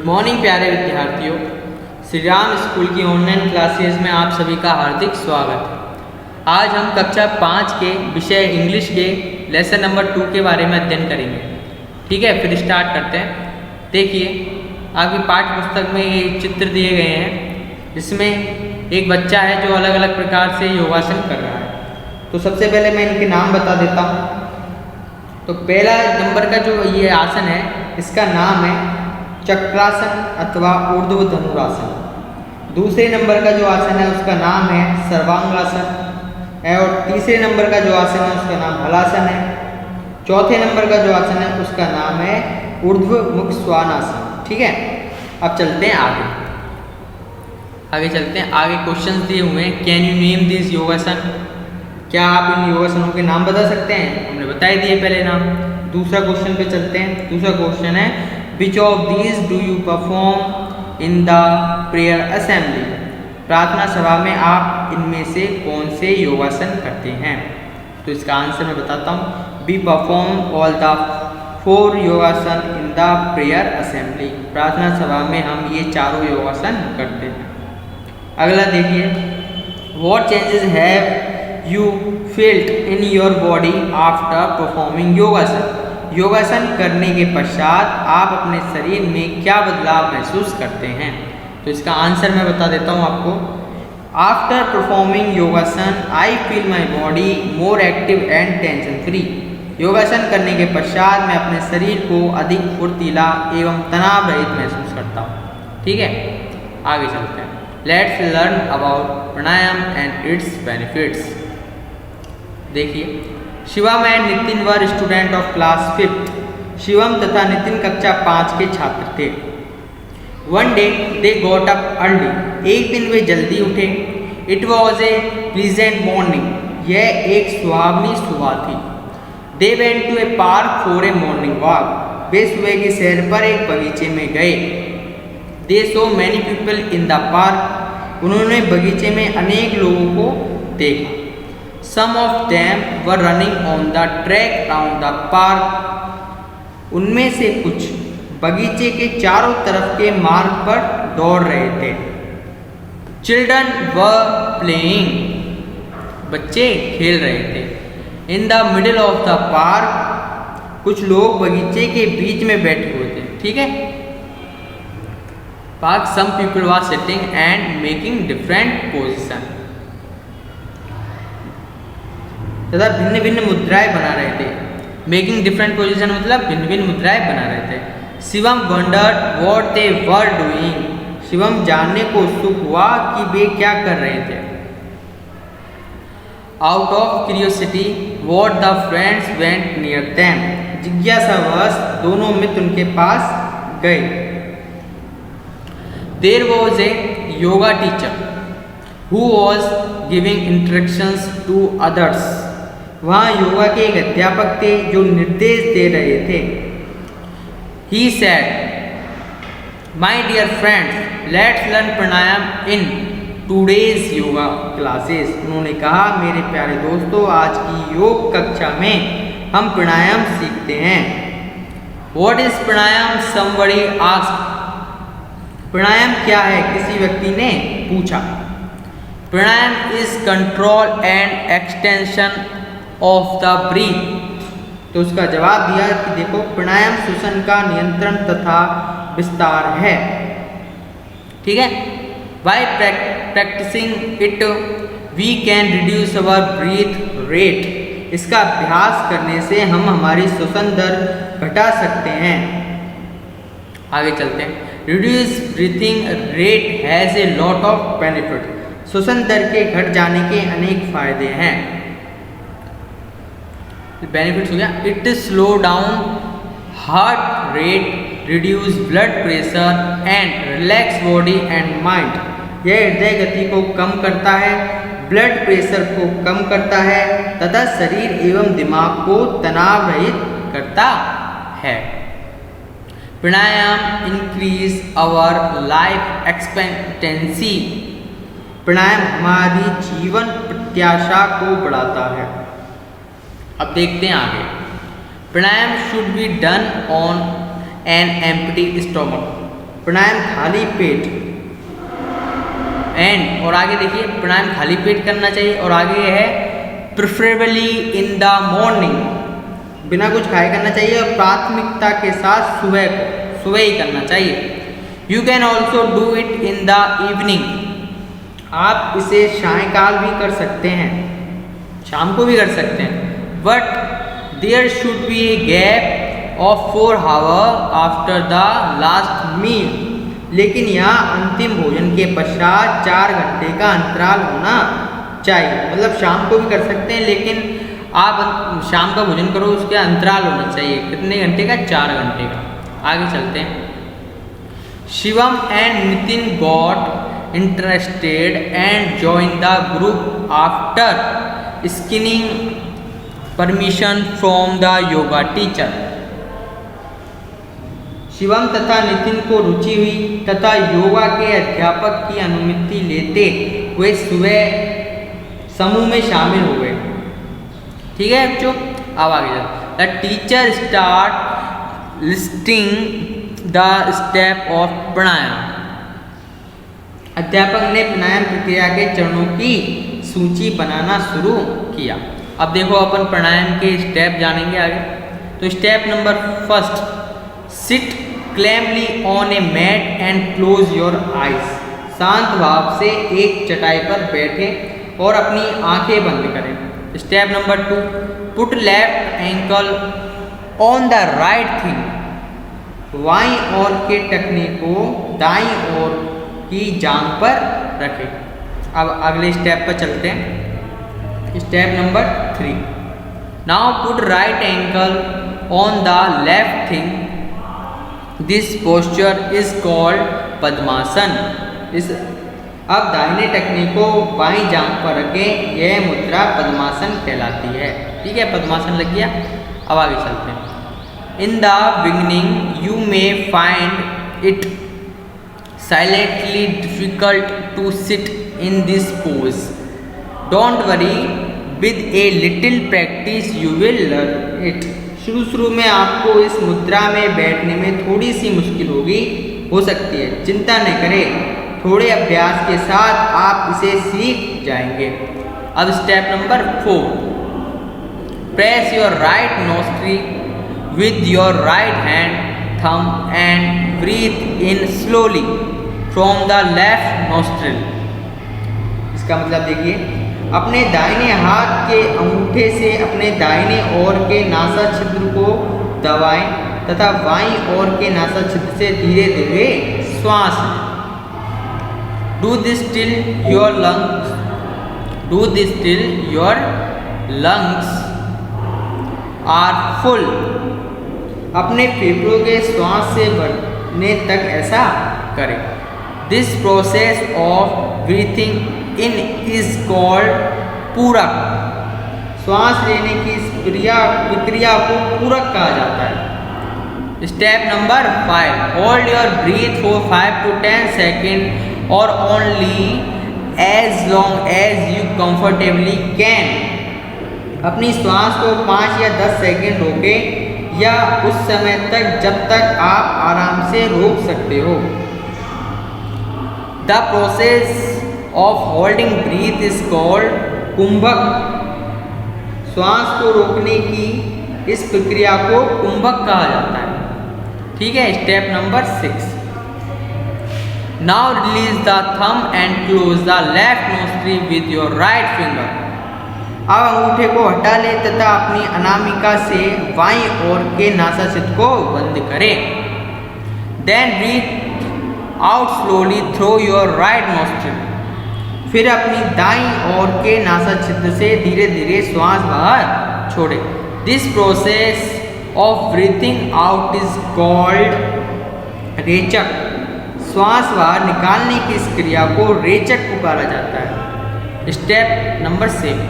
Morning प्यारे विद्यार्थियों, Shri Ram school की ऑनलाइन क्लासेस में आप सभी का हार्दिक स्वागत है। आज हम कक्षा 5 के विषय इंग्लिश के लेसन नंबर 2 के बारे में अध्ययन करेंगे। ठीक है, फिर स्टार्ट करते हैं। देखिए, आपकी पाठ्य पुस्तक में ये चित्र दिए गए हैं जिसमें एक बच्चा है जो अलग अलग प्रकार से योगासन कर रहा है। तो सबसे पहले मैं इनके नाम बता देता हूँ। तो पहला नंबर का जो ये आसन है इसका नाम है चक्रासन अथवा ऊर्ध्व धनुरासन। दूसरे नंबर का जो आसन है उसका नाम है सर्वांगासन और तीसरे नंबर का जो आसन है उसका नाम हलासन है। चौथे नंबर का जो आसन है उसका नाम है ऊर्ध्व मुख स्वानासन। ठीक है, अब चलते हैं आगे चलते हैं। आगे क्वेश्चंस दिए हुए हैं। कैन यू नेम दिस योगासन? क्या आप इन योगासनों के नाम बता सकते हैं? हमने बता ही दिए पहले नाम। दूसरा क्वेश्चन पे चलते हैं। दूसरा क्वेश्चन है which of these do you perform in the prayer assembly? प्रार्थना सभा में आप इनमें से कौन से योगासन करते हैं? तो इसका आंसर मैं बताता हूँ। वी परफॉर्म ऑल द 4 योगासन इन द प्रेयर असेंबली। प्रार्थना सभा में हम ये चारों योगासन करते हैं। अगला देखिए, what changes have you field in your body after performing योगासन? योगासन करने के पश्चात आप अपने शरीर में क्या बदलाव महसूस करते हैं? तो इसका आंसर मैं बता देता हूँ आपको। आफ्टर परफॉर्मिंग योगासन I feel my body more active and tension free. योगासन करने के पश्चात मैं अपने शरीर को अधिक फुर्तीला एवं तनाव रहित महसूस करता हूँ। ठीक है, आगे चलते हैं। Let's learn about pranayama and its benefits. देखिए, Shivam and Nitin were student of class 5th। Shivam तथा नितिन कक्षा 5 के छात्र थे। One day they got up early. एक दिन वे जल्दी उठे। It was a pleasant morning. यह एक सुहावनी सुबह थी। They went to a park for a morning walk. वे सुबह की सैर पर एक बगीचे में गए। They saw many people in the park. उन्होंने बगीचे में अनेक लोगों को देखा। Some of them were running on the track around the park. उनमें से कुछ बगीचे के चारों तरफ के मार्ग पर दौड़ रहे थे। Children were playing. बच्चे खेल रहे थे। In the middle of the park. कुछ लोग बगीचे के बीच में बैठे हुए थे। ठीक है, park some people were sitting and making different position. तथा भिन्न भिन्न मुद्राएं बना रहे थे। मेकिंग डिफरेंट पोजीशन मतलब भिन्न भिन्न मुद्राएं बना रहे थे। Shivam wondered what they were doing. Shivam जानने को उत्सुक हुआ कि वे क्या कर रहे थे। Out of curiosity what the friends went near them. जिज्ञासावश दोनों मित्र उनके पास गए। There was a yoga teacher who was giving instructions to others. वहाँ योगा के एक अध्यापक थे जो निर्देश दे रहे थे। He said, "My dear friends, let's learn pranayama in today's yoga classes." उन्होंने कहा, मेरे प्यारे दोस्तों, आज की योग कक्षा में हम प्राणायाम सीखते हैं। What is pranayama? Somebody asked. प्राणायाम क्या है? किसी व्यक्ति ने पूछा। Pranayama is control and extension of the breath. तो उसका जवाब दिया कि देखो, प्राणायाम श्वसन का नियंत्रण तथा विस्तार है। ठीक है, by practising it we can reduce our breath rate. इसका अभ्यास करने से हम हमारी श्वसन दर घटा सकते हैं। आगे चलते हैं। Reduce breathing rate has a lot of benefit. श्वसन दर के घट जाने के अनेक फायदे हैं। बेनिफिट्स हो गया, it slow down heart rate, reduce blood pressure and relax body and mind. यह हृदय गति को कम करता है, ब्लड प्रेशर को कम करता है तथा शरीर एवं दिमाग को तनाव रहित करता है। प्राणायाम इंक्रीज आवर लाइफ एक्सपेक्टेंसी। प्राणायाम हमारी जीवन प्रत्याशा को बढ़ाता है। अब देखते हैं आगे। Pranayama should be done on an empty stomach. Pranayama खाली पेट, एंड और आगे देखिए प्राणायाम खाली पेट करना चाहिए, और आगे है प्रेफरेबली इन द मॉर्निंग, बिना कुछ खाए करना चाहिए, और प्राथमिकता के साथ सुबह ही करना चाहिए। You can also do it in the evening, आप इसे सायंकाल भी कर सकते हैं, शाम को भी कर सकते हैं। But there should be a gap of 4 hour after the last meal, लेकिन यहाँ अंतिम भोजन के पश्चात 4 घंटे का अंतराल होना चाहिए। मतलब शाम को भी कर सकते हैं, लेकिन आप शाम का भोजन करो उसके अंतराल होना चाहिए। कितने घंटे का? 4 घंटे का। आगे चलते हैं। Shivam and Nitin got interested and join the group after skinning permission from the yoga teacher. Shivam तथा नितिन को रुचि हुई तथा योगा के अध्यापक की अनुमति लेते हुए सुबह समूह में शामिल हो गए। ठीक है बच्चों, अब आगे चलते। The teacher start listing the step of pranayama. अध्यापक ने प्राणायाम प्रक्रिया के चरणों की सूची बनाना शुरू किया। अब देखो अपन प्राणायाम के स्टेप जानेंगे आगे। तो step number 1, sit calmly on a mat and close your eyes. शांत भाव से एक चटाई पर बैठे और अपनी आंखें बंद करें। Step number 2, put left ankle on the right thing. बाईं ओर के टखने को दाईं ओर की जांघ पर रखें। अब अगले स्टेप पर चलते हैं। Step number 3, now put right ankle on the left thing. This posture is called padmasana. अब दाहिने टखने को बाईं जांघ पर रखें, यह मुद्रा पद्मासन कहलाती है। ठीक है, पद्मासन लग गया। अब आगे चलते हैं। In the beginning, you may find it silently difficult to sit in this pose. Don't worry, with a little practice you will learn it. शुरू में आपको इस मुद्रा में बैठने में थोड़ी सी मुश्किल हो सकती है। चिंता न करें, थोड़े अभ्यास के साथ आप इसे सीख जाएंगे। अब step number 4, press your right nostril with your right hand thumb and breathe in slowly from the left nostril. इसका मतलब देखिए, अपने दाहिने हाथ के अंगूठे से अपने दाहिने ओर के नासा छिद्र को दबाएं तथा बाईं ओर के नासा छिद्र से धीरे धीरे श्वास लें। Do this till your lungs are full. अपने फेफड़ों के श्वास से भरने तक ऐसा करें। This process of breathing in is called पूरक। श्वास लेने की इस प्रक्रिया को पूरक कहा जाता है। Step number 5, hold your breath for 5 to 10 second और only as long as you comfortably can. अपनी श्वास को 5 या 10 सेकेंड रोकें या उस समय तक जब तक आप आराम से रोक सकते हो। The process of holding breath is called kumbhaka. श्वास को रोकने की इस प्रक्रिया को कुंभक कहा जाता है। ठीक है, step number 6, now release the thumb and close the left nostril with your right finger. अब अंगूठे को हटा लें तथा अपनी अनामिका से बाईं ओर के नासाछिद्र को बंद करें। Then breathe out slowly through your right nostril. फिर अपनी दाईं ओर के नासाछिद्र से धीरे धीरे श्वास बाहर छोड़ें। This process of breathing out is called rechaka. श्वास बाहर निकालने की इस क्रिया को रेचक पुकारा जाता है। Step number 7,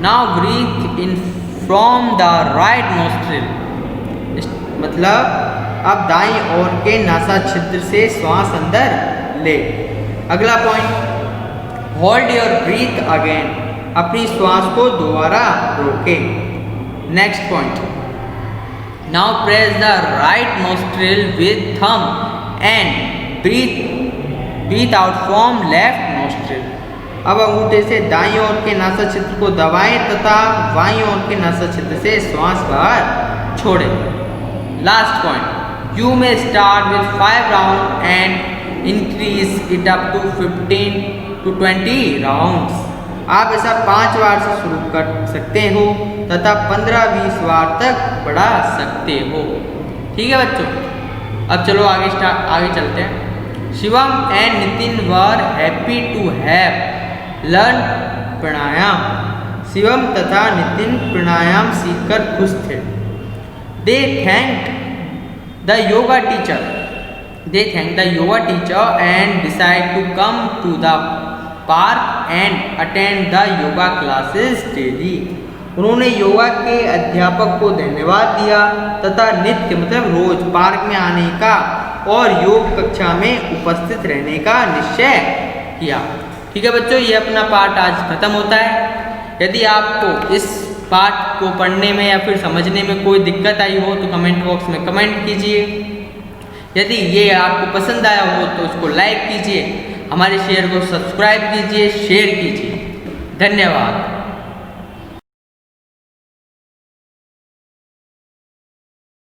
now breathe in from the right nostril. मतलब अब दाईं ओर के नासा छिद्र से श्वास अंदर ले। अगला point, hold your breath again. अपनी श्वास को दोबारा रोकें। Next point, now press the right nostril with thumb and breathe out from left nostril. अब अंगूठे से दाईं ओर के नासा छिद्र को दबाएं तथा बाईं ओर के नासा छिद्र से श्वास बाहर छोड़ें। Last point, you may start with 5 round and increase it up to 15 to 20 rounds. आप ऐसा 5 बार से शुरू कर सकते हो तथा 15-20 बार तक बढ़ा सकते हो। ठीक है बच्चों, अब चलो आगे चलते हैं। Shivam and Nitin were happy to have learn pranayama. Shivam तथा नितिन प्राणायाम सीखकर खुश थे। They thanked the yoga teacher and decide to come to the park and attend the yoga classes daily. उन्होंने योगा के अध्यापक को धन्यवाद दिया तथा नित्य मतलब रोज पार्क में आने का और योग कक्षा में उपस्थित रहने का निश्चय किया। ठीक है बच्चों, ये अपना पाठ आज खत्म होता है। यदि आपको इस पाठ को पढ़ने में या फिर समझने में कोई दिक्कत आई हो तो कमेंट बॉक्स में कमेंट कीजिए। यदि ये आपको पसंद आया हो तो इसको लाइक कीजिए, हमारे शेयर को सब्सक्राइब कीजिए, शेयर कीजिए। धन्यवाद।